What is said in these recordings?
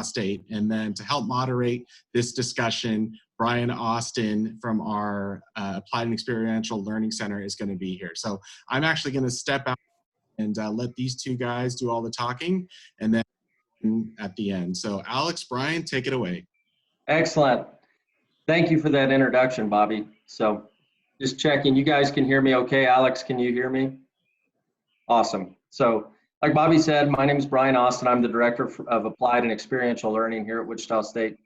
State. And then to help moderate this discussion, Brian Austin from our Applied and Experiential Learning Center is going to be here. So I'm actually going to step out and let these two guys do all the talking, and then at the end. So Alex, Brian, take it away. Excellent. Thank you for that introduction, Bobby. So just checking, you guys can hear me okay? Alex, can you hear me? Awesome. So like Bobby said, my name is Brian Austin. I'm the Director of Applied and Experiential Learning here at Wichita State.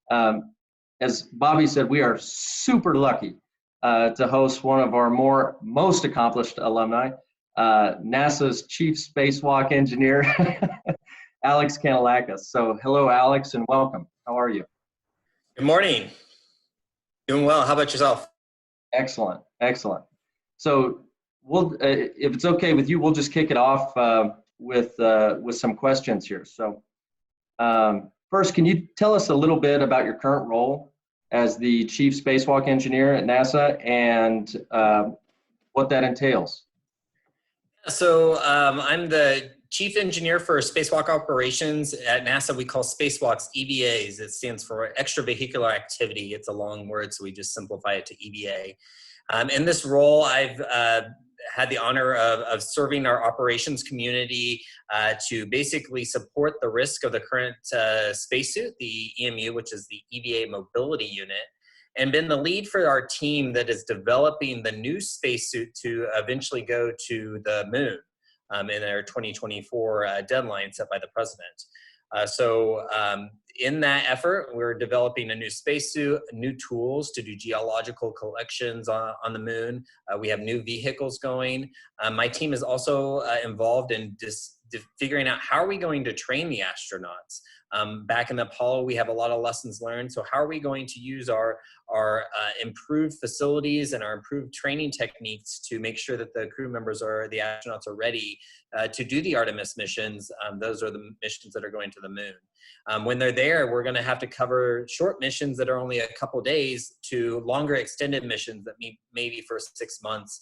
As Bobby said, we are super lucky to host one of our most accomplished alumni, NASA's Chief Spacewalk Engineer, Alex Kanellakos. So hello, Alex, and welcome. How are you? Good morning. Doing well. How about yourself? Excellent, excellent. So we'll, if it's okay with you, we'll just kick it off with some questions here. So first, can you tell us a little bit about your current role as the Chief Spacewalk Engineer at NASA and what that entails? So I'm the Chief Engineer for Spacewalk Operations at NASA. We call spacewalks EVAs. It stands for Extravehicular Activity. It's a long word, so we just simplify it to EVA. In this role, I've had the honor of serving our operations community to basically support the risk of the current spacesuit, the EMU, which is the EVA Mobility Unit, and been the lead for our team that is developing the new spacesuit to eventually go to the moon in our 2024 deadline set by the president. In that effort, we're developing a new spacesuit, new tools to do geological collections on the moon. We have new vehicles going. My team is also involved in figuring out how are we going to train the astronauts. Back in Apollo, we have a lot of lessons learned. So how are we going to use our improved facilities and our improved training techniques to make sure that the crew members the astronauts are ready to do the Artemis missions? Those are the missions that are going to the moon. When they're there, we're going to have to cover short missions that are only a couple days to longer extended missions that maybe for 6 months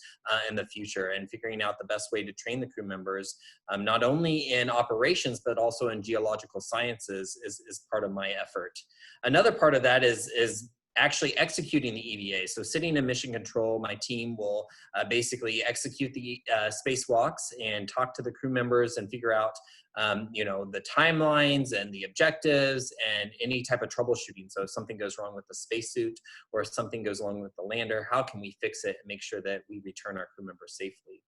in the future, and figuring out the best way to train the crew members, not only in operations, but also in geological sciences is part of my effort. Another part of that is actually executing the EVA. So sitting in mission control, my team will basically execute the spacewalks and talk to the crew members and figure out the timelines and the objectives and any type of troubleshooting. So if something goes wrong with the spacesuit or if something goes wrong with the lander, how can we fix it and make sure that we return our crew members safely?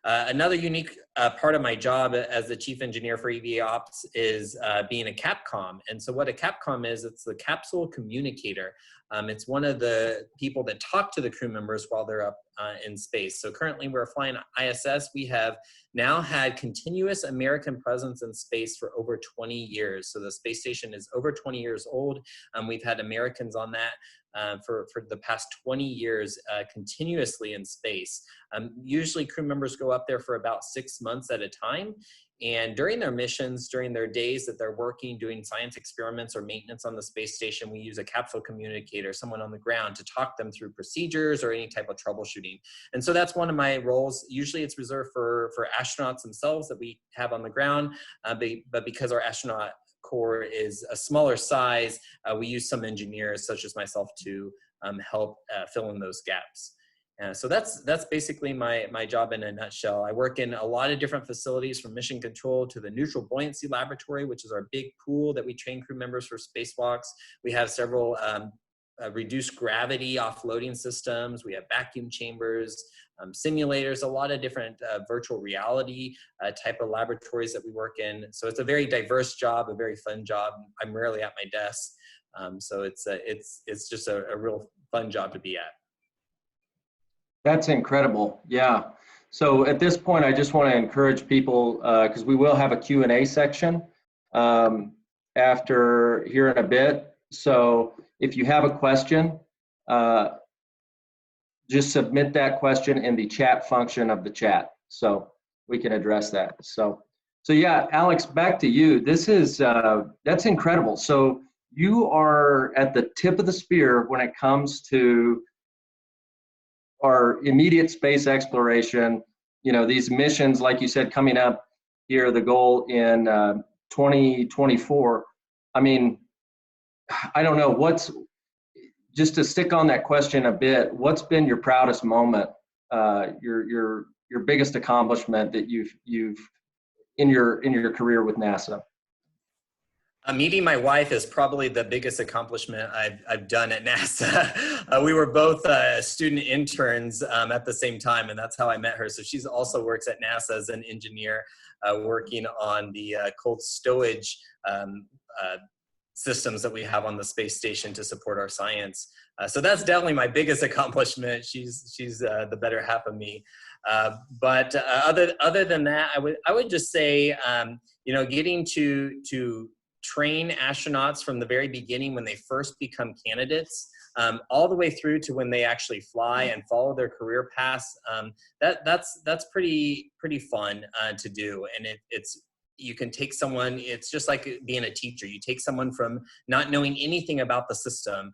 Another unique part of my job as the Chief Engineer for EVA Ops is being a CAPCOM. And so what a CAPCOM is, it's the capsule communicator. It's one of the people that talk to the crew members while they're up in space. So currently we're flying ISS. We have now had continuous American presence in space for over 20 years. So the space station is over 20 years old. We've had Americans on that for the past 20 years continuously in space. Usually crew members go up there for about 6 months at a time. And during their missions, during their days that they're working, doing science experiments or maintenance on the space station, we use a capsule communicator, someone on the ground, to talk them through procedures or any type of troubleshooting. And so that's one of my roles. Usually it's reserved for astronauts themselves that we have on the ground, but because our astronaut corps is a smaller size, we use some engineers such as myself to help fill in those gaps. So that's basically my job in a nutshell. I work in a lot of different facilities, from mission control to the Neutral Buoyancy Laboratory, which is our big pool that we train crew members for spacewalks. We have several reduced gravity offloading systems. We have vacuum chambers, simulators, a lot of different virtual reality type of laboratories that we work in. So it's a very diverse job, a very fun job. I'm rarely at my desk. So it's just a real fun job to be at. That's incredible. Yeah. So at this point, I just want to encourage people, because we will have a Q&A section after here in a bit. So if you have a question, just submit that question in the chat function of the chat, so we can address that. So yeah, Alex, back to you. This is that's incredible. So you are at the tip of the spear when it comes to our immediate space exploration. These missions, like you said, coming up here, the goal in 2024, I mean, I don't know just to stick on that question a bit, what's been your proudest moment, your biggest accomplishment that you've in your career with NASA? Meeting my wife is probably the biggest accomplishment I've done at NASA. We were both student interns at the same time, and that's how I met her. So she's also works at NASA as an engineer, working on the cold stowage systems that we have on the space station to support our science. So that's definitely my biggest accomplishment. She's the better half of me. But other than that, I would just say, getting to train astronauts from the very beginning when they first become candidates, all the way through to when they actually fly and follow their career paths. That's pretty fun to do, and you can take someone, it's just like being a teacher. You take someone from not knowing anything about the system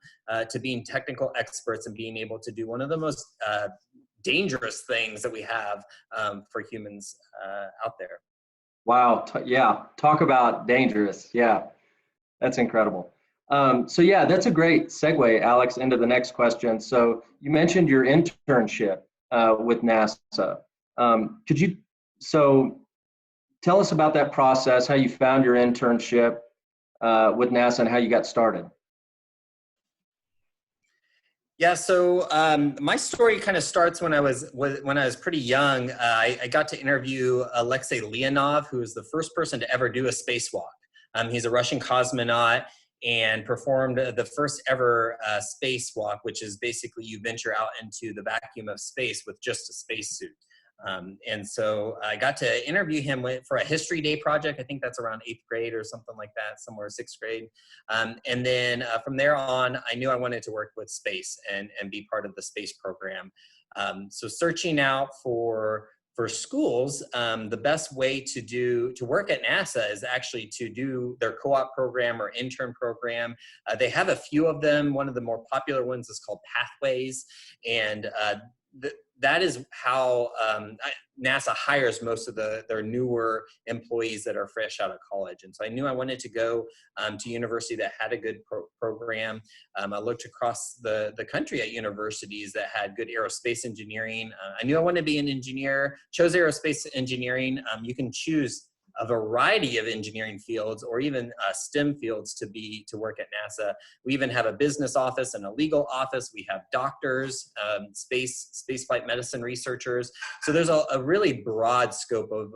to being technical experts and being able to do one of the most dangerous things that we have for humans out there. Wow. Yeah. Talk about dangerous. Yeah. That's incredible. So yeah, that's a great segue, Alex, into the next question. So you mentioned your internship with NASA. Tell us about that process, how you found your internship with NASA and how you got started. Yeah, so my story kind of starts when I was pretty young. I got to interview Alexei Leonov, who was the first person to ever do a spacewalk. He's a Russian cosmonaut and performed the first ever spacewalk, which is basically you venture out into the vacuum of space with just a spacesuit. And so I got to interview him for a History Day project. I think that's around 8th grade or something like that, somewhere 6th grade. And then from there on, I knew I wanted to work with space and be part of the space program. So searching out for schools, the best way to work at NASA is actually to do their co-op program or intern program. They have a few of them. One of the more popular ones is called Pathways. And that is how NASA hires most of their newer employees that are fresh out of college. And so I knew I wanted to go to a university that had a good program. I looked across the country at universities that had good aerospace engineering. I knew I wanted to be an engineer, chose aerospace engineering. You can choose a variety of engineering fields or even STEM fields to work at NASA. We even have a business office and a legal office. We have doctors, spaceflight medicine researchers. So there's a really broad scope of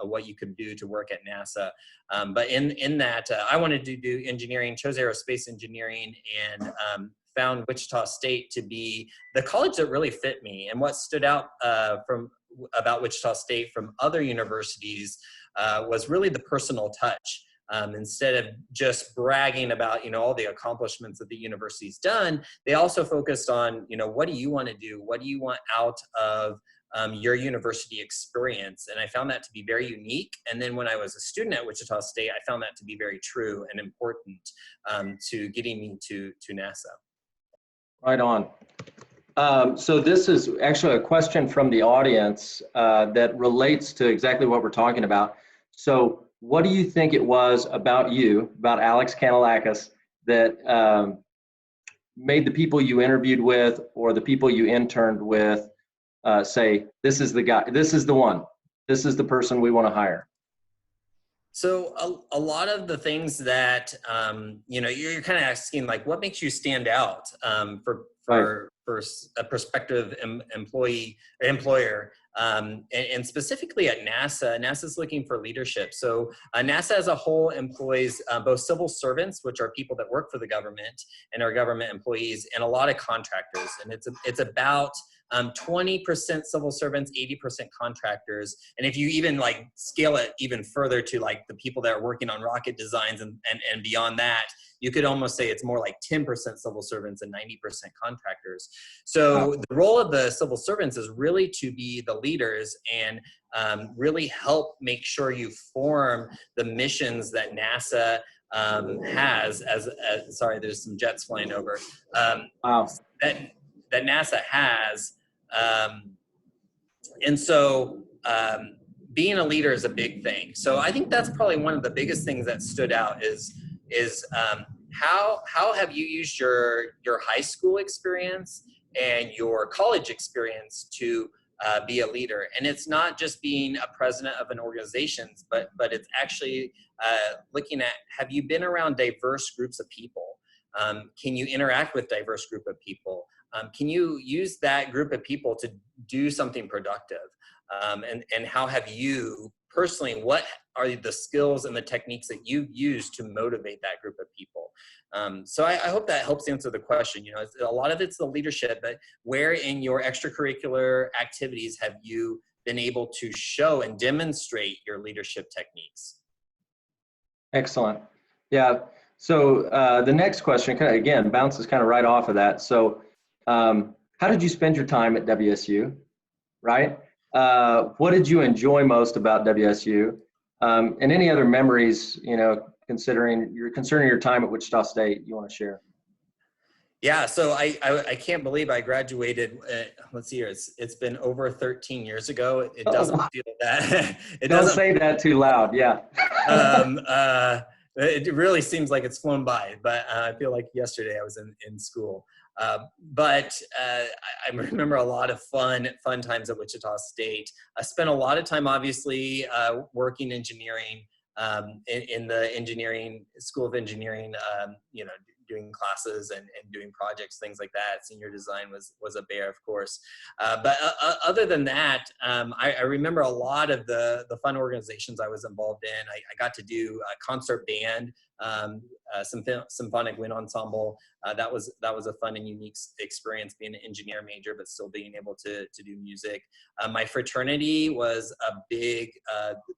what you could do to work at NASA. But in that, I wanted to do engineering, chose aerospace engineering, and found Wichita State to be the college that really fit me. And what stood out about Wichita State from other universities was really the personal touch. Instead of just bragging about all the accomplishments that the university's done, they also focused on what do you want to do? What do you want out of your university experience? And I found that to be very unique. And then when I was a student at Wichita State, I found that to be very true and important to getting me to NASA. Right on. So this is actually a question from the audience that relates to exactly what we're talking about. So what do you think it was about Alex Kanellakos, that made the people you interviewed with or the people you interned with say, this is the guy, this is the one, this is the person we want to hire? So a lot of the things that, you're kind of asking, like, what makes you stand out for a prospective employer. And specifically at NASA, NASA's looking for leadership. So NASA as a whole employs both civil servants, which are people that work for the government and are government employees, and a lot of contractors. And it's about 20% civil servants, 80% contractors. And if you even scale it even further to the people that are working on rocket designs and beyond that, you could almost say it's more like 10% civil servants and 90% contractors. So wow. The role of the civil servants is really to be the leaders and really help make sure you form the missions that NASA has sorry, there's some jets flying over. Wow. That NASA has. And so being a leader is a big thing. So I think that's probably one of the biggest things that stood out is how have you used your high school experience and your college experience to be a leader? And it's not just being a president of an organization, but it's actually looking at, have you been around diverse groups of people? Can you interact with diverse group of people? Can you use that group of people to do something productive? And how have you personally, what are the skills and the techniques that you've used to motivate that group of people? So I hope that helps answer the question. You know, a lot of it's the leadership, but where in your extracurricular activities have you been able to show and demonstrate your leadership techniques? Excellent. Yeah. So the next question, kind of, again, bounces kind of right off of that. So how did you spend your time at WSU, right? What did you enjoy most about WSU? And any other memories, you know, concerning your time at Wichita State you want to share? Yeah, so I can't believe I graduated. Let's see here, it's been over 13 years ago. It doesn't feel that. Don't say that too loud. Yeah. It really seems like it's flown by, but I feel like yesterday I was in school. But I remember a lot of fun times at Wichita State. I spent a lot of time, obviously, working engineering in the engineering school of engineering. You know, doing classes and doing projects, things like that. Senior design was a bear, of course. But other than that, I remember a lot of the fun organizations I was involved in. I got to do a concert band, symphonic wind ensemble. That was a fun and unique experience, being an engineer major, but still being able to do music. My fraternity was a big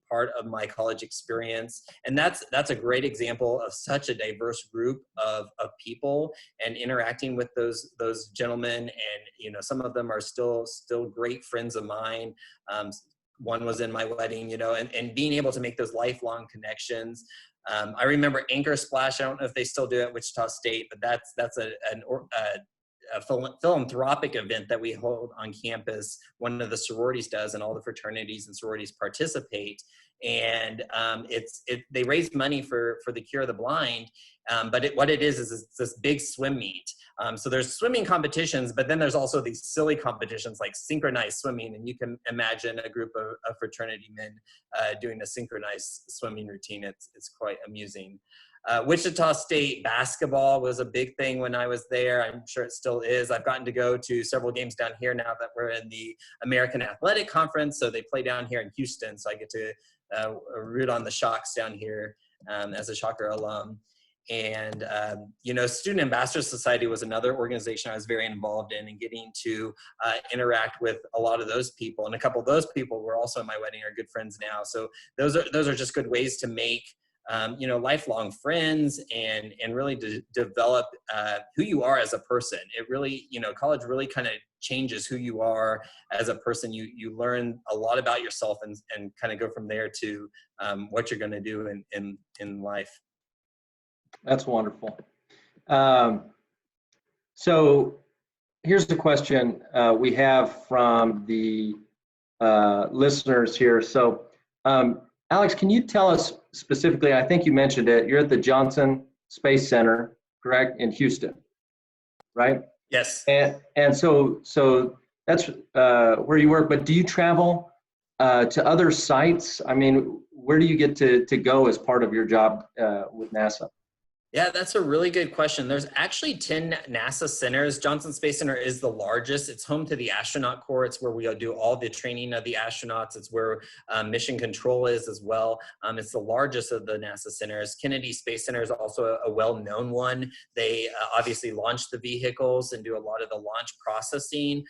part of my college experience. And that's a great example of such a diverse group of people, and interacting with those gentlemen. And, you know, some of them are still great friends of mine. One was in my wedding, you know, and being able to make those lifelong connections. I remember Anchor Splash. I don't know if they still do it at Wichita State, but that's a philanthropic event that we hold on campus. One of the sororities does, and all the fraternities and sororities participate. And they raise money for the Cure of the Blind. But what it is it's this big swim meet. So there's swimming competitions, but then there's also these silly competitions like synchronized swimming. And you can imagine a group of fraternity men doing a synchronized swimming routine. It's quite amusing. Wichita State basketball was a big thing when I was there. I'm sure it still is. I've gotten to go to several games down here now that we're in the American Athletic Conference. So they play down here in Houston. So I get to root on the Shocks down here as a Shocker alum. And, you know, Student Ambassador Society was another organization I was very involved in, and getting to interact with a lot of those people. And a couple of those people were also in my wedding, are good friends now. So those are just good ways to make, you know, lifelong friends and really develop who you are as a person. It really, you know, college really kind of changes who you are as a person. You learn a lot about yourself and kind of go from there to what you're going to do in life. That's wonderful. So here's the question we have from the listeners here. So Alex, can you tell us specifically, I think you mentioned it, you're at the Johnson Space Center, correct, in Houston, right? Yes. And so that's where you work, but do you travel to other sites? I mean, where do you get to go as part of your job with NASA? Yeah, that's a really good question. There's actually 10 NASA centers. Johnson Space Center is the largest. It's home to the astronaut corps. It's where we do all the training of the astronauts. It's where mission control is as well. It's the largest of the NASA centers. Kennedy Space Center is also a well-known one. They obviously launch the vehicles and do a lot of the launch processing.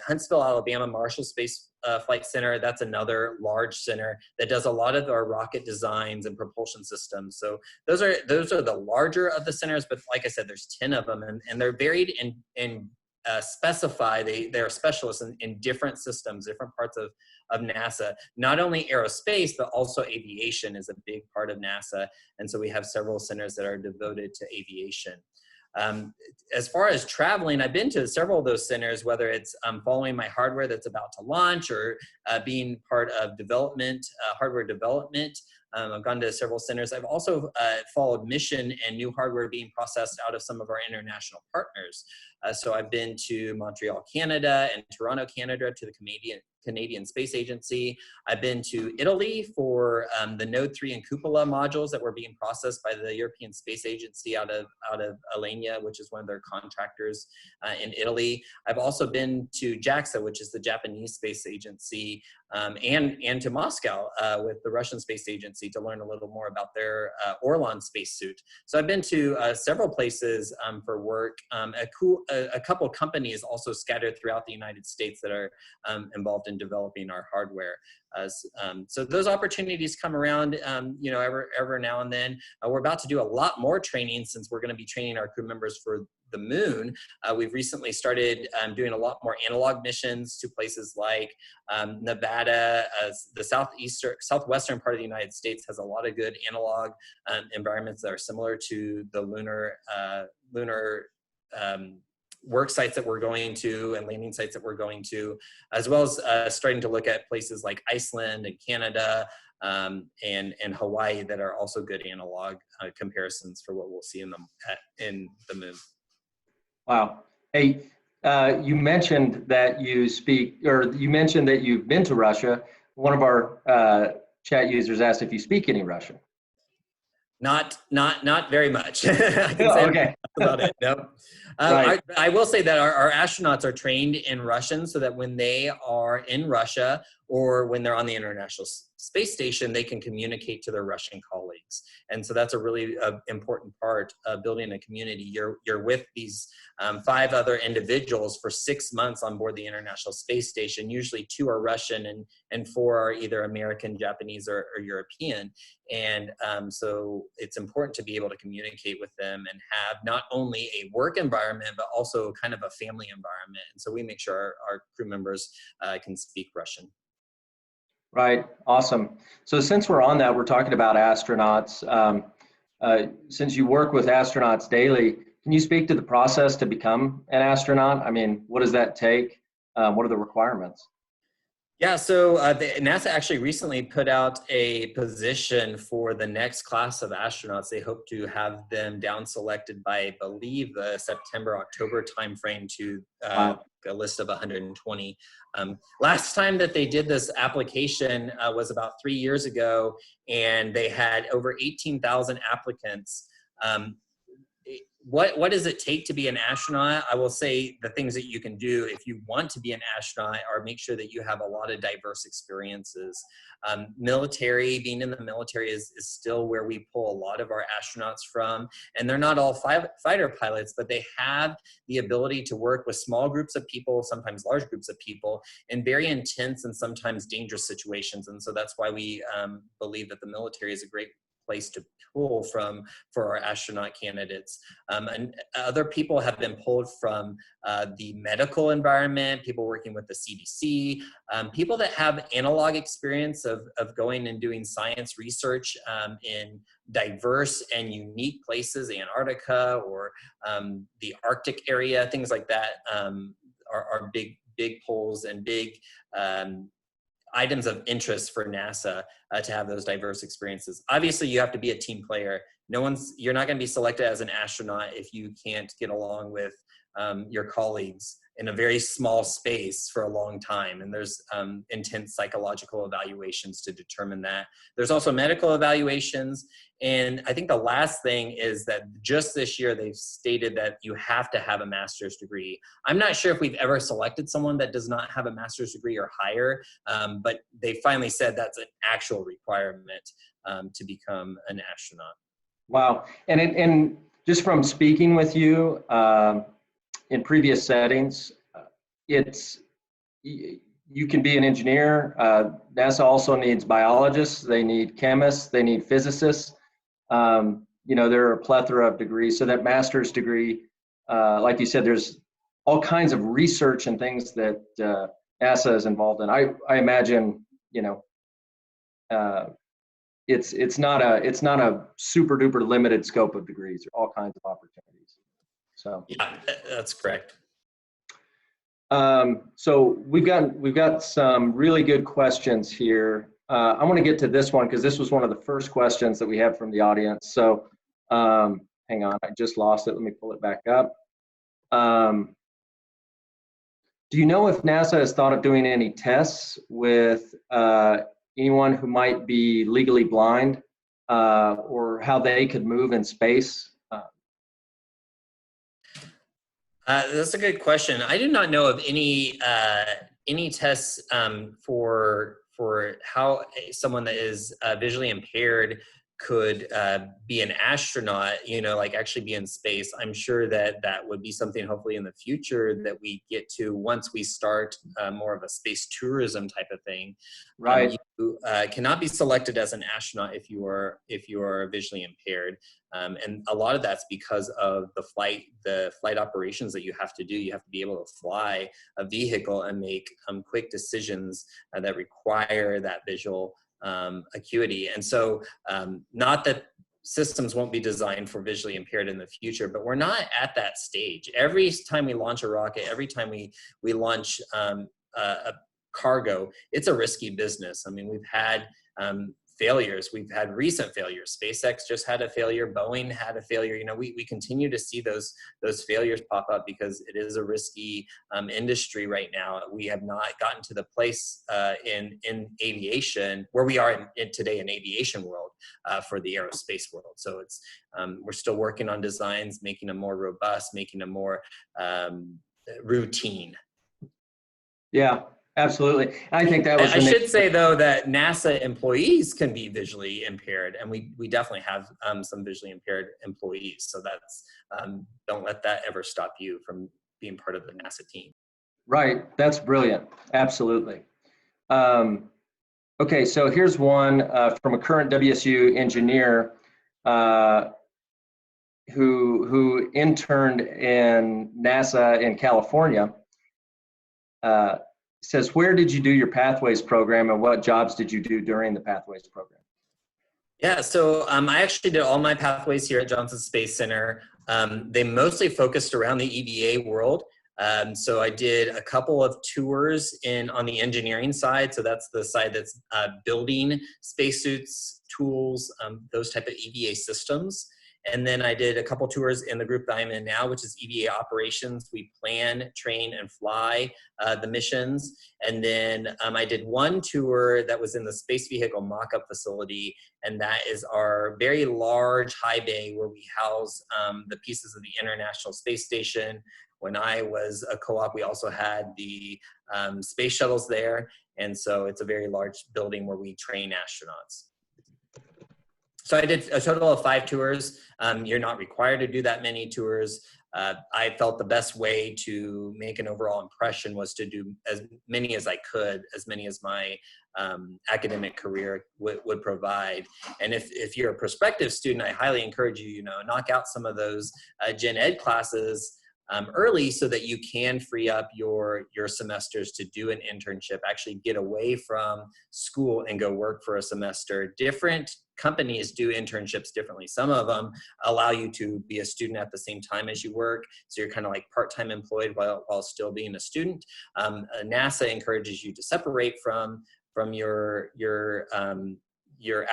Huntsville, Alabama, Marshall Space Flight Center, that's another large center that does a lot of our rocket designs and propulsion systems. So those are the larger of the centers, but like I said, there's 10 of them, and they're varied and specify. They're specialists in different systems, different parts of NASA. Not only aerospace, but also aviation is a big part of NASA, and so we have several centers that are devoted to aviation. As far as traveling, I've been to several of those centers, whether it's following my hardware that's about to launch or being part of development, hardware development. I've gone to several centers. I've also followed mission and new hardware being processed out of some of our international partners. So I've been to Montreal, Canada, and Toronto, Canada, to the Canadian Space Agency. I've been to Italy for the Node 3 and Cupola modules that were being processed by the European Space Agency out of Alenia, which is one of their contractors in Italy. I've also been to JAXA, which is the Japanese Space Agency, and to Moscow with the Russian Space Agency to learn a little more about their Orlan spacesuit. So I've been to several places for work. A couple companies also scattered throughout the United States that are involved in developing our hardware. So those opportunities come around, you know, ever now and then. We're about to do a lot more training since we're going to be training our crew members for the moon. We've recently started doing a lot more analog missions to places like Nevada. The southwestern part of the United States has a lot of good analog environments that are similar to the lunar work sites that we're going to and landing sites that we're going to, as well as starting to look at places like Iceland and Canada and Hawaii that are also good analog comparisons for what we'll see in the moon. Wow. Hey, you mentioned that you mentioned that you've been to Russia. One of our chat users asked if you speak any Russian. Not very much. I can say okay. about it. Nope. Right. I will say that our astronauts are trained in Russian so that when they are in Russia or when they're on the International Space Station, they can communicate to their Russian colleagues. And so that's a really important part of building a community. You're with these 5 other individuals for 6 months on board the International Space Station. Usually 2 are Russian and 4 are either American, Japanese, or European. And so it's important to be able to communicate with them and have not only a work environment, but also kind of a family environment. And so we make sure our crew members can speak Russian. Right. Awesome. So since we're on that, we're talking about astronauts. Since you work with astronauts daily, can you speak to the process to become an astronaut? I mean, what does that take? What are the requirements? Yeah, so NASA actually recently put out a position for the next class of astronauts. They hope to have them down selected by, I believe, the September-October timeframe to Wow. a list of 120. Last time that they did this application was about 3 years ago, and they had over 18,000 applicants. What does it take to be an astronaut? I will say the things that you can do if you want to be an astronaut are make sure that you have a lot of diverse experiences. Being in the military is still where we pull a lot of our astronauts from. And they're not all fighter pilots, but they have the ability to work with small groups of people, sometimes large groups of people, in very intense and sometimes dangerous situations. And so that's why we believe that the military is a great place to pull from for our astronaut candidates. And other people have been pulled from the medical environment, people working with the CDC, people that have analog experience of going and doing science research in diverse and unique places, Antarctica or the Arctic area, things like that are big pulls and big items of interest for NASA to have those diverse experiences. Obviously, you have to be a team player. You're not going to be selected as an astronaut if you can't get along with your colleagues in a very small space for a long time. And there's intense psychological evaluations to determine that. There's also medical evaluations. And I think the last thing is that just this year, they've stated that you have to have a master's degree. I'm not sure if we've ever selected someone that does not have a master's degree or higher, but they finally said that's an actual requirement to become an astronaut. Wow. And just from speaking with you, in previous settings, you can be an engineer. NASA also needs biologists. They need chemists. They need physicists. There are a plethora of degrees. So that master's degree, like you said, there's all kinds of research and things that NASA is involved in. I imagine, it's not a super duper limited scope of degrees. There are all kinds of opportunities. So yeah, that's correct. So we've got some really good questions here. I want to get to this one because this was one of the first questions that we had from the audience. So hang on, I just lost it. Let me pull it back up. Do you know if NASA has thought of doing any tests with anyone who might be legally blind or how they could move in space? That's a good question. I do not know of any tests for how someone that is visually impaired could be an astronaut, like actually be in space. I'm sure that that would be something hopefully in the future that we get to once we start more of a space tourism type of thing. Right. You cannot be selected as an astronaut if you are visually impaired. And a lot of that's because of the flight operations that you have to do. You have to be able to fly a vehicle and make quick decisions that require that visual acuity. And so not that systems won't be designed for visually impaired in the future, but we're not at that stage. Every time we launch a rocket, every time we launch a cargo, it's a risky business. I mean, we've had failures. We've had recent failures. SpaceX just had a failure. Boeing had a failure. We continue to see those failures pop up because it is a risky industry right now. We have not gotten to the place in aviation where we are today in aviation world for the aerospace world. So it's we're still working on designs, making them more robust, making them more routine. Yeah. Absolutely. I think that was. I should say though that NASA employees can be visually impaired, and we definitely have some visually impaired employees. So that's don't let that ever stop you from being part of the NASA team. Right. That's brilliant. Absolutely. Okay. So here's one from a current WSU engineer who interned in NASA in California. Says, where did you do your Pathways program and what jobs did you do during the Pathways program? Yeah, so I actually did all my Pathways here at Johnson Space Center. They mostly focused around the EVA world. So I did a couple of tours on the engineering side. So that's the side that's building spacesuits, tools, those type of EVA systems. And then I did a couple tours in the group that I'm in now, which is EVA operations. We plan, train, and fly the missions. And then I did one tour that was in the Space Vehicle Mock-Up Facility, and that is our very large high bay where we house the pieces of the International Space Station. When I was a co-op, we also had the space shuttles there. And so it's a very large building where we train astronauts. So I did a total of 5 tours. You're not required to do that many tours. I felt the best way to make an overall impression was to do as many as I could, as many as my academic career would provide. And if you're a prospective student, I highly encourage you, knock out some of those gen ed classes early so that you can free up your semesters to do an internship, actually get away from school and go work for a semester. Different companies do internships differently. Some of them allow you to be a student at the same time as you work. So you're kind of like part-time employed while still being a student. NASA encourages you to separate from your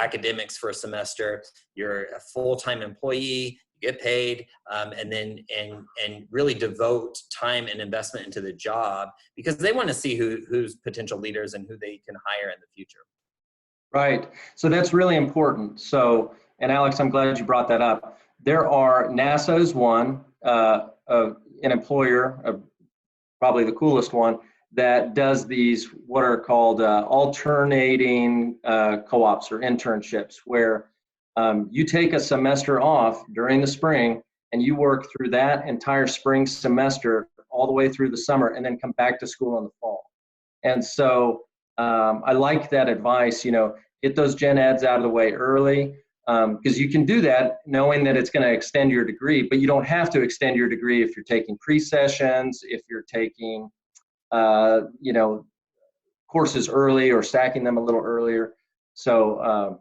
academics for a semester. You're a full-time employee, get paid, and really devote time and investment into the job because they want to see who's potential leaders and who they can hire in the future. Right. So that's really important. So, and Alex, I'm glad you brought that up. NASA is one, an employer, probably the coolest one, that does these what are called alternating co-ops or internships where you take a semester off during the spring and you work through that entire spring semester all the way through the summer and then come back to school in the fall. And so I like that advice, get those gen eds out of the way early because you can do that knowing that it's going to extend your degree, but you don't have to extend your degree if you're taking pre-sessions, if you're taking, courses early or stacking them a little earlier. So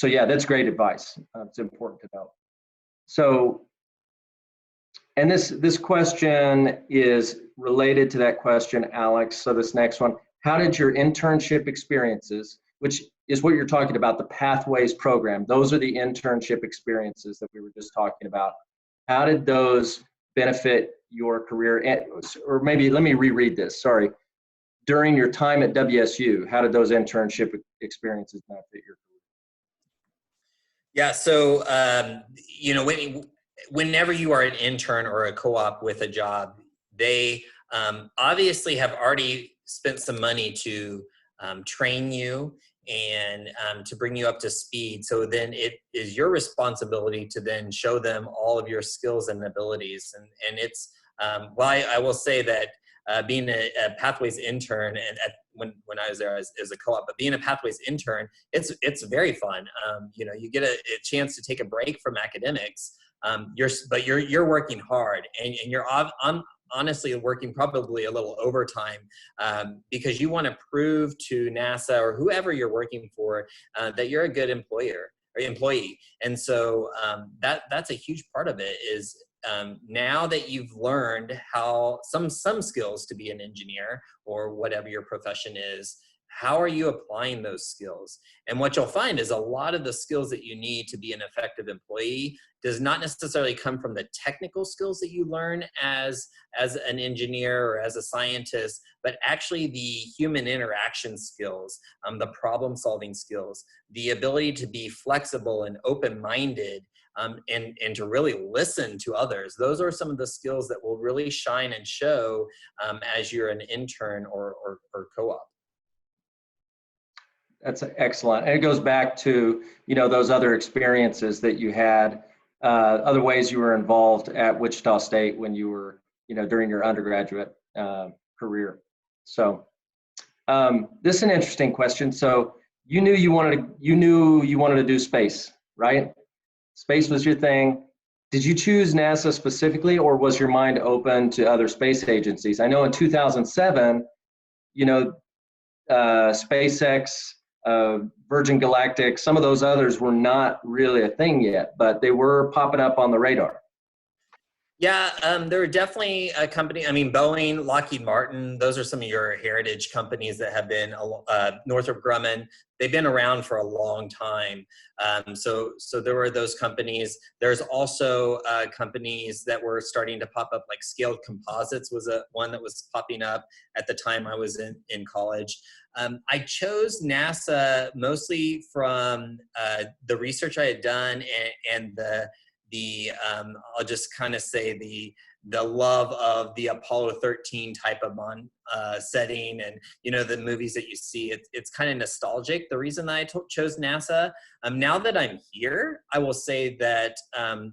yeah, that's great advice. It's important to know. So, and this question is related to that question, Alex. So this next one, how did your internship experiences which is what you're talking about, the Pathways program. Those are the internship experiences that we were just talking about. How did those benefit your career? Or maybe let me reread this, sorry. During your time at WSU, how did those internship experiences benefit your career? Yeah, so you know, whenever you are an intern or a co-op with a job, they obviously have already spent some money to train you and to bring you up to speed. So then it is your responsibility to then show them all of your skills and abilities. And it's, well, I will say that being a Pathways intern and when I was there as a co-op, but being a Pathways intern, it's very fun. You know, you get a chance to take a break from academics. You're working hard, and you're honestly working probably a little overtime because you want to prove to NASA or whoever you're working for that you're a good employee. And so that's a huge part of it is now that you've learned how some skills to be an engineer or whatever your profession is, how are you applying those skills? And what you'll find is a lot of the skills that you need to be an effective employee does not necessarily come from the technical skills that you learn as an engineer or as a scientist, but actually the human interaction skills, the problem solving skills, the ability to be flexible and open-minded, and to really listen to others. Those are some of the skills that will really shine and show as you're an intern or co-op. That's excellent. And it goes back to, you know, those other experiences that you had, other ways you were involved at Wichita State when you were, you know, during your undergraduate career. So this is an interesting question. So you knew you wanted to do space, right? Space was your thing. Did you choose NASA specifically, or was your mind open to other space agencies? I know in 2007, you know, SpaceX, Virgin Galactic, some of those others were not really a thing yet, but they were popping up on the radar. Yeah, there are definitely a company, I mean, Boeing, Lockheed Martin, those are some of your heritage companies that have been, Northrop Grumman, they've been around for a long time. So there were those companies. There's also companies that were starting to pop up, like Scaled Composites was one that was popping up at the time I was in college. I chose NASA mostly from the research I had done and I'll just kind of say the love of the Apollo 13 type of setting, and you know the movies that you see. It's kind of nostalgic. The reason that I chose NASA. Now that I'm here, I will say that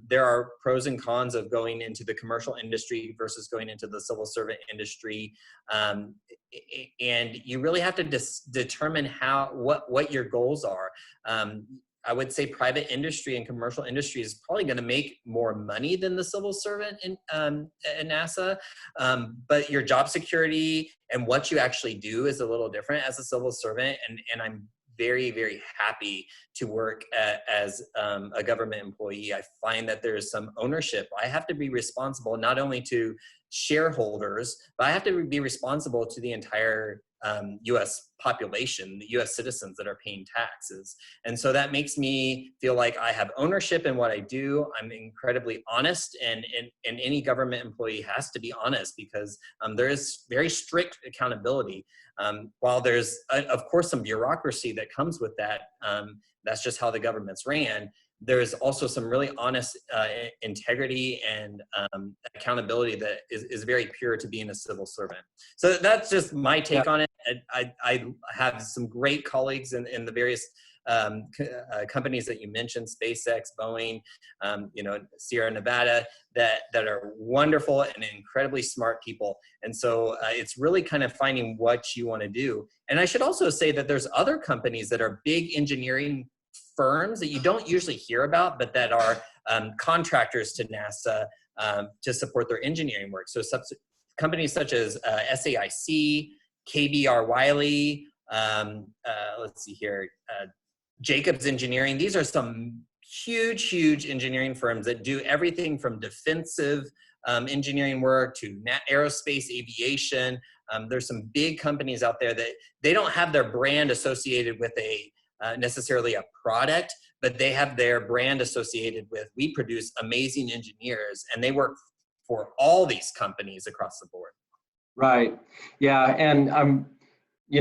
there are pros and cons of going into the commercial industry versus going into the civil servant industry, and you really have to determine what your goals are. I would say private industry and commercial industry is probably going to make more money than the civil servant in NASA, but your job security and what you actually do is a little different as a civil servant, and I'm very, very happy to work as a government employee. I find that there's some ownership. I have to be responsible not only to shareholders, but I have to be responsible to the entire U.S. population, the U.S. citizens that are paying taxes. And so that makes me feel like I have ownership in what I do. I'm incredibly honest, and any government employee has to be honest because there is very strict accountability. While there's, of course, some bureaucracy that comes with that, that's just how the government's ran. There's also some really honest integrity and accountability that is very pure to being a civil servant. So that's just my take on it. I have some great colleagues in the various companies that you mentioned, SpaceX, Boeing, you know, Sierra Nevada, that are wonderful and incredibly smart people. And so it's really kind of finding what you want to do. And I should also say that there's other companies that are big engineering firms that you don't usually hear about, but that are contractors to NASA to support their engineering work. So companies such as SAIC, KBR Wiley, let's see here, Jacobs Engineering. These are some huge engineering firms that do everything from defensive engineering work to aerospace, aviation. There's some big companies out there that they don't have their brand associated with a necessarily a product, but they have their brand associated with, we produce amazing engineers, and they work for all these companies across the board. Right. Yeah. And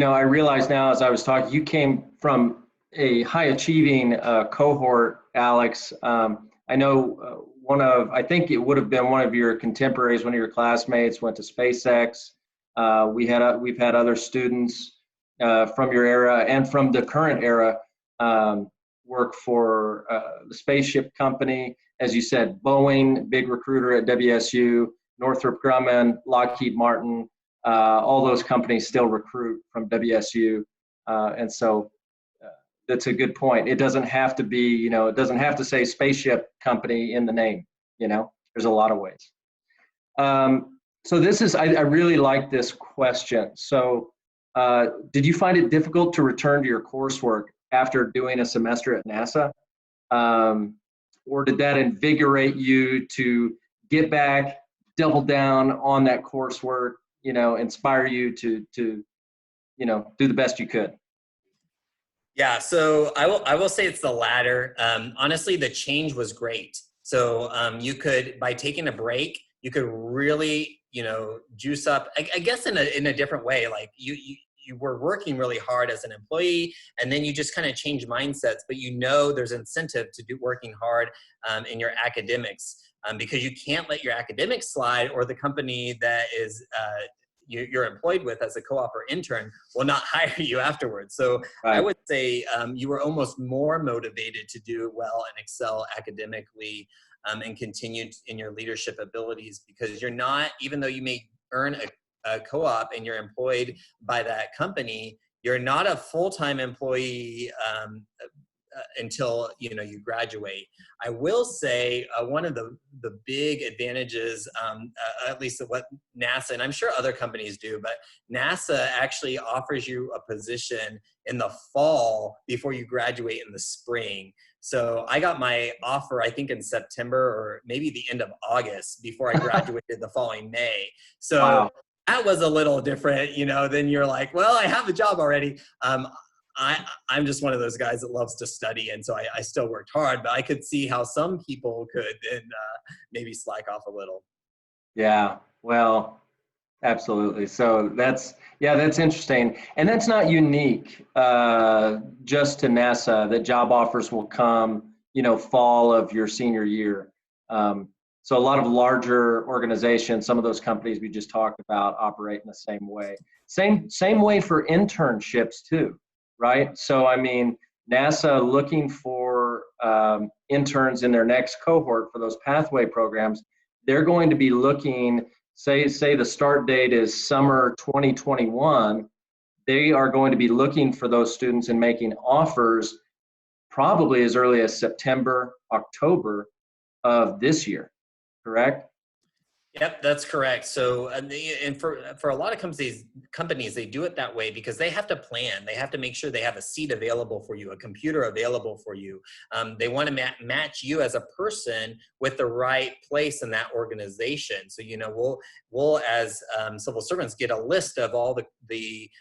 I realize now as I was talking, you came from a high achieving cohort, Alex. I know I think it would have been one of your contemporaries, one of your classmates went to SpaceX. We've had other students from your era and from the current era work for the spaceship company. As you said, Boeing, big recruiter at WSU, Northrop Grumman, Lockheed Martin, all those companies still recruit from WSU. And so that's a good point. It doesn't have to be, it doesn't have to say spaceship company in the name, there's a lot of ways. So this is, I really like this question. So did you find it difficult to return to your coursework after doing a semester at NASA? Or did that invigorate you to get back, double down on that coursework, inspire you to do the best you could? Yeah, so I will say it's the latter. Honestly, the change was great. So you could, by taking a break, you could really, juice up, I guess in a different way. Like you were working really hard as an employee, and then you just kind of change mindsets, but there's incentive to do working hard in your academics because you can't let your academics slide, or the company that is you're employed with as a co-op or intern will not hire you afterwards. So right. I would say you were almost more motivated to do well and excel academically and continue in your leadership abilities, because you're not, even though you may earn a co-op and you're employed by that company, you're not a full-time employee until you graduate. I will say one of the big advantages, at least of what NASA, and I'm sure other companies do, but NASA actually offers you a position in the fall before you graduate in the spring. So I got my offer, I think in September or maybe the end of August before I graduated the following May. So wow. That was a little different, then you're like, well, I have a job already. I'm just one of those guys that loves to study, and so I still worked hard, but I could see how some people could then maybe slack off a little. Yeah, well, absolutely. So that's interesting. And that's not unique just to NASA, that job offers will come, fall of your senior year. So a lot of larger organizations, some of those companies we just talked about, operate in the same way. Same way for internships too. Right? So, NASA looking for interns in their next cohort for those pathway programs, they're going to be looking, say the start date is summer 2021, they are going to be looking for those students and making offers probably as early as September, October of this year, correct? Yep, that's correct. So, and for a lot of companies, they do it that way because they have to plan. They have to make sure they have a seat available for you, a computer available for you. They want to match you as a person with the right place in that organization. So, we'll as civil servants get a list of all the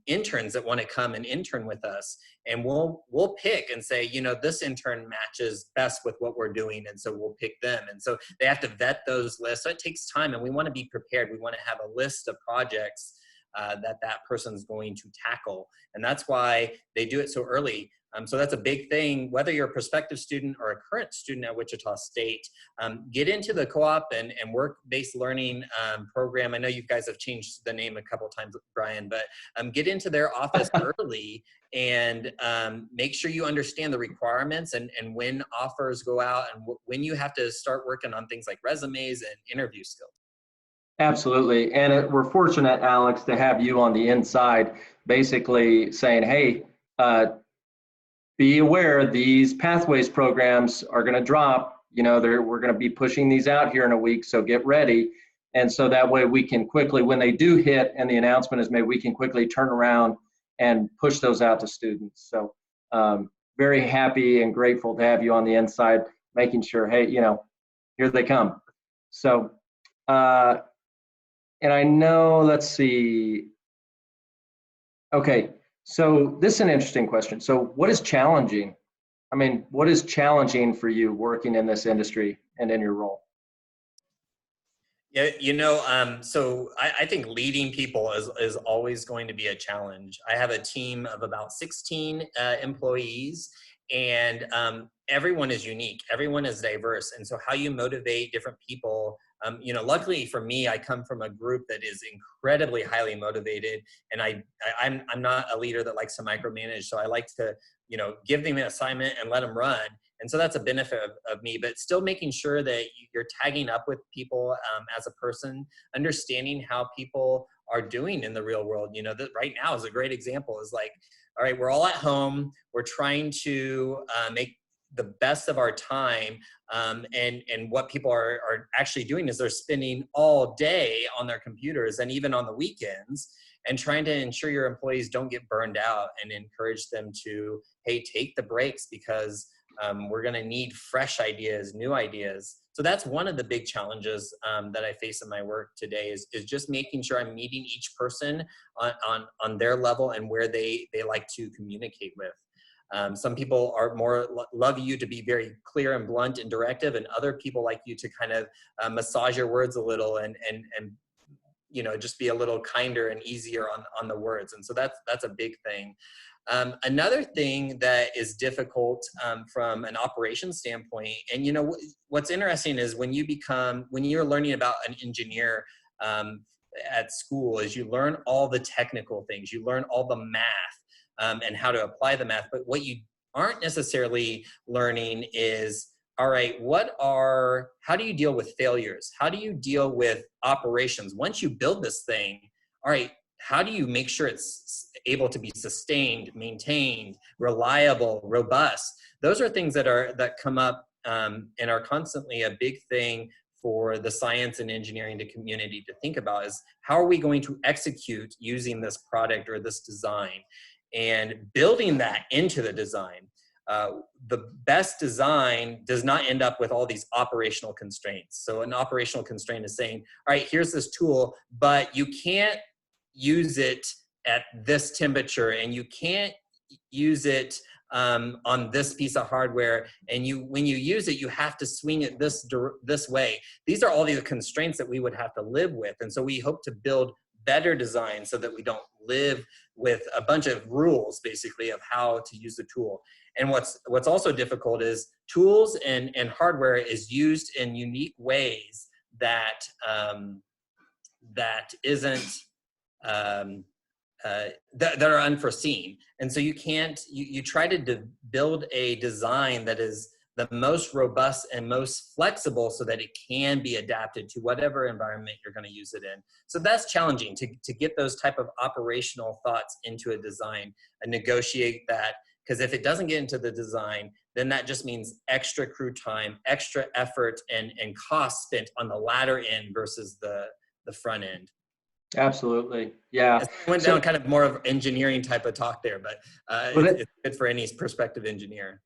interns that want to come and intern with us, and we'll pick and say, this intern matches best with what we're doing, and so we'll pick them. And so they have to vet those lists. So it takes time, and we want to be prepared. We want to have a list of projects that person's going to tackle, and that's why they do it so early. So that's a big thing. Whether you're a prospective student or a current student at Wichita State, get into the co-op and work-based learning program. I know you guys have changed the name a couple of times, Brian, but get into their office early and make sure you understand the requirements and when offers go out and when you have to start working on things like resumes and interview skills. Absolutely. And we're fortunate, Alex, to have you on the inside basically saying, hey, be aware these pathways programs are going to drop. We're going to be pushing these out here in a week, so get ready. And so that way we can quickly, when they do hit and the announcement is made, we can quickly turn around and push those out to students. So very happy and grateful to have you on the inside, making sure, hey, here they come. So, and I know, let's see. Okay, so this is an interesting question. So what is challenging? I mean, what is challenging for you working in this industry and in your role? Yeah, so I think leading people is always going to be a challenge. I have a team of about 16 employees, and everyone is unique. Everyone is diverse. And so how you motivate different people, luckily for me, I come from a group that is incredibly highly motivated, and I'm not a leader that likes to micromanage. So I like to, give them an assignment and let them run. And so that's a benefit of me, but still making sure that you're tagging up with people as a person, understanding how people are doing in the real world. That right now is a great example, is like, all right, we're all at home. We're trying to make the best of our time. And what people are actually doing is they're spending all day on their computers and even on the weekends, and trying to ensure your employees don't get burned out and encourage them to, hey, take the breaks, because we're going to need fresh ideas, new ideas. So that's one of the big challenges that I face in my work today is just making sure I'm meeting each person on their level and where they like to communicate with. Some people are love you to be very clear and blunt and directive, and other people like you to kind of massage your words a little and just be a little kinder and easier on the words. And so that's a big thing. Another thing that is difficult from an operations standpoint, and what's interesting is when you're learning about an engineer at school, is you learn all the technical things, you learn all the math and how to apply the math. But what you aren't necessarily learning is, all right, how do you deal with failures? How do you deal with operations? Once you build this thing, all right, how do you make sure it's able to be sustained, maintained, reliable, robust? Those are things that come up and are constantly a big thing for the science and engineering community to think about, is how are we going to execute using this product or this design, and building that into the design. The best design does not end up with all these operational constraints. So an operational constraint is saying, all right, here's this tool, but you can't use it at this temperature, and you can't use it on this piece of hardware, and when you use it, you have to swing it this way. These are all the constraints that we would have to live with. And so we hope to build better design so that we don't live with a bunch of rules, basically, of how to use the tool. And what's also difficult is tools and hardware is used in unique ways that isn't that are unforeseen. And so you try to build a design that is the most robust and most flexible so that it can be adapted to whatever environment you're going to use it in. So that's challenging to get those type of operational thoughts into a design and negotiate that, because if it doesn't get into the design, then that just means extra crew time, extra effort, and cost spent on the latter end versus the front end. Absolutely. Yeah. I went down kind of more of engineering type of talk there, but it's good for any prospective engineer.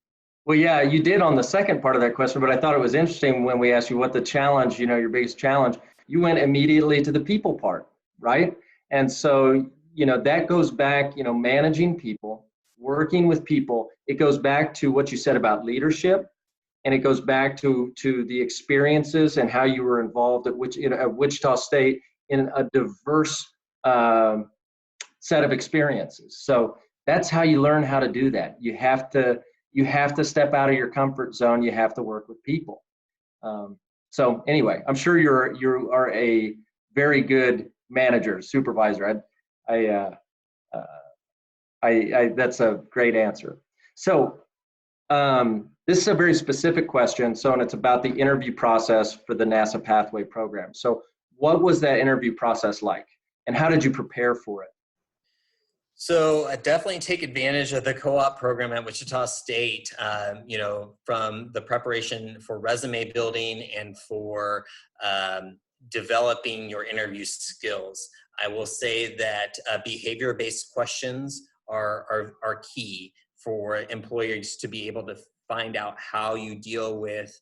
Well, yeah, you did on the second part of that question, but I thought it was interesting when we asked you what the challenge, your biggest challenge, you went immediately to the people part, right? And so, that goes back, managing people, working with people. It goes back to what you said about leadership, and it goes back to the experiences and how you were involved at Wichita State in a diverse set of experiences. So that's how you learn how to do that. You have to step out of your comfort zone. You have to work with people. So anyway, I'm sure you are a very good manager, supervisor. That's a great answer. So this is a very specific question. And it's about the interview process for the NASA Pathway program. So what was that interview process like, and how did you prepare for it? So definitely take advantage of the co-op program at Wichita State, from the preparation for resume building and for developing your interview skills. I will say that behavior-based questions are key for employers to be able to find out how you deal with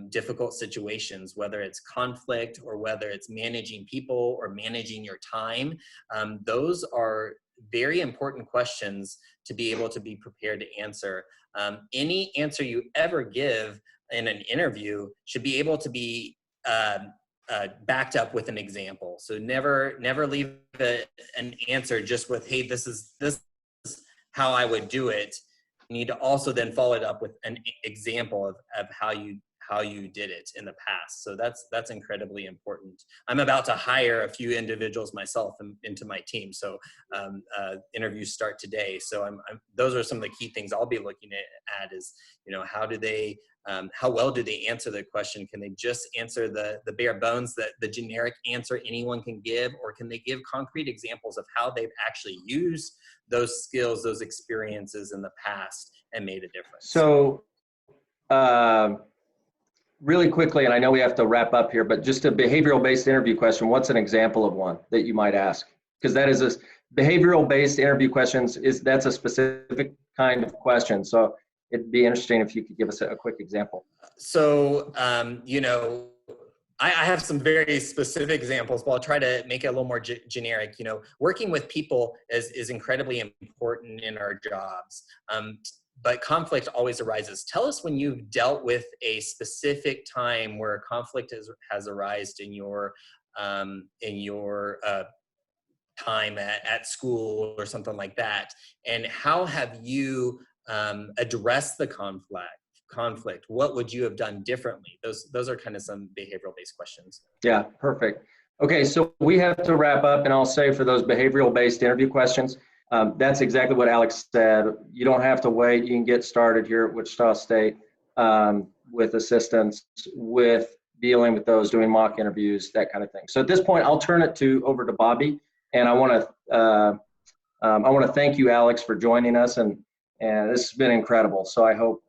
difficult situations, whether it's conflict or whether it's managing people or managing your time. Those are very important questions to be able to be prepared to answer. Any answer you ever give in an interview should be able to be backed up with an example. So never leave an answer just with, hey, this is how I would do it. You need to also then follow it up with an example of how you did it in the past. So that's incredibly important. I'm about to hire a few individuals myself into my team. So interviews start today. So those are some of the key things I'll be looking at is, how well do they answer the question? Can they just answer the bare bones, the generic answer anyone can give, or can they give concrete examples of how they've actually used those skills, those experiences in the past and made a difference? So really quickly, and I know we have to wrap up here, but just a behavioral-based interview question, what's an example of one that you might ask? Because that is behavioral-based interview questions, that's a specific kind of question. So it'd be interesting if you could give us a quick example. So, I have some very specific examples, but I'll try to make it a little more generic. Working with people is incredibly important in our jobs. But conflict always arises. Tell us when you've dealt with a specific time where conflict has arisen in your time at school or something like that, and how have you addressed the conflict? What would you have done differently? Those are kind of some behavioral-based questions. Yeah, perfect. Okay, so we have to wrap up, and I'll say for those behavioral-based interview questions, that's exactly what Alex said. You don't have to wait. You can get started here at Wichita State with assistance, with dealing with those, doing mock interviews, that kind of thing. So at this point, I'll turn it over to Bobby, and I want to thank you, Alex, for joining us, and this has been incredible. So I hope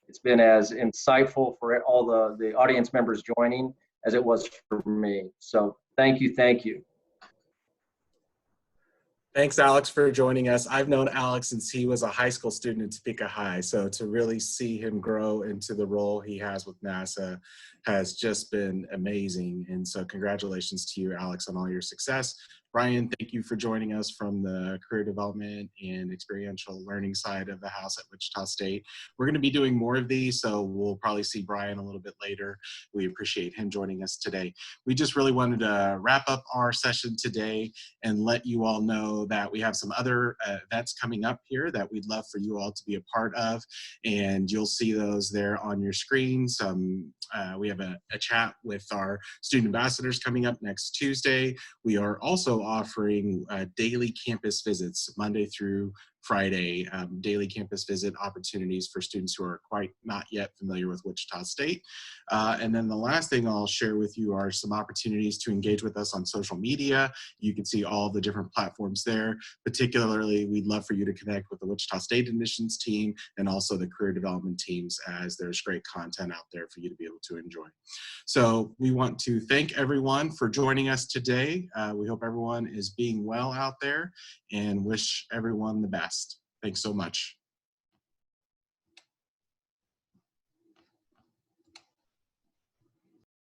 it's been as insightful for all the audience members joining as it was for me. So thank you. Thanks, Alex, for joining us. I've known Alex since he was a high school student at Topeka High, so to really see him grow into the role he has with NASA has just been amazing. And so congratulations to you, Alex, on all your success. Brian, thank you for joining us from the career development and experiential learning side of the house at Wichita State. We're going to be doing more of these, so we'll probably see Brian a little bit later. We appreciate him joining us today. We just really wanted to wrap up our session today and let you all know that we have some other events coming up here that we'd love for you all to be a part of, and you'll see those there on your screens. We have a chat with our student ambassadors coming up next Tuesday. We are also offering daily campus visits, Monday through Friday, daily campus visit opportunities for students who are quite not yet familiar with Wichita State. And then the last thing I'll share with you are some opportunities to engage with us on social media. You can see all the different platforms there. Particularly, we'd love for you to connect with the Wichita State admissions team and also the career development teams, as there's great content out there for you to be able to enjoy. So we want to thank everyone for joining us today. We hope everyone is being well out there and wish everyone the best. Thanks so much.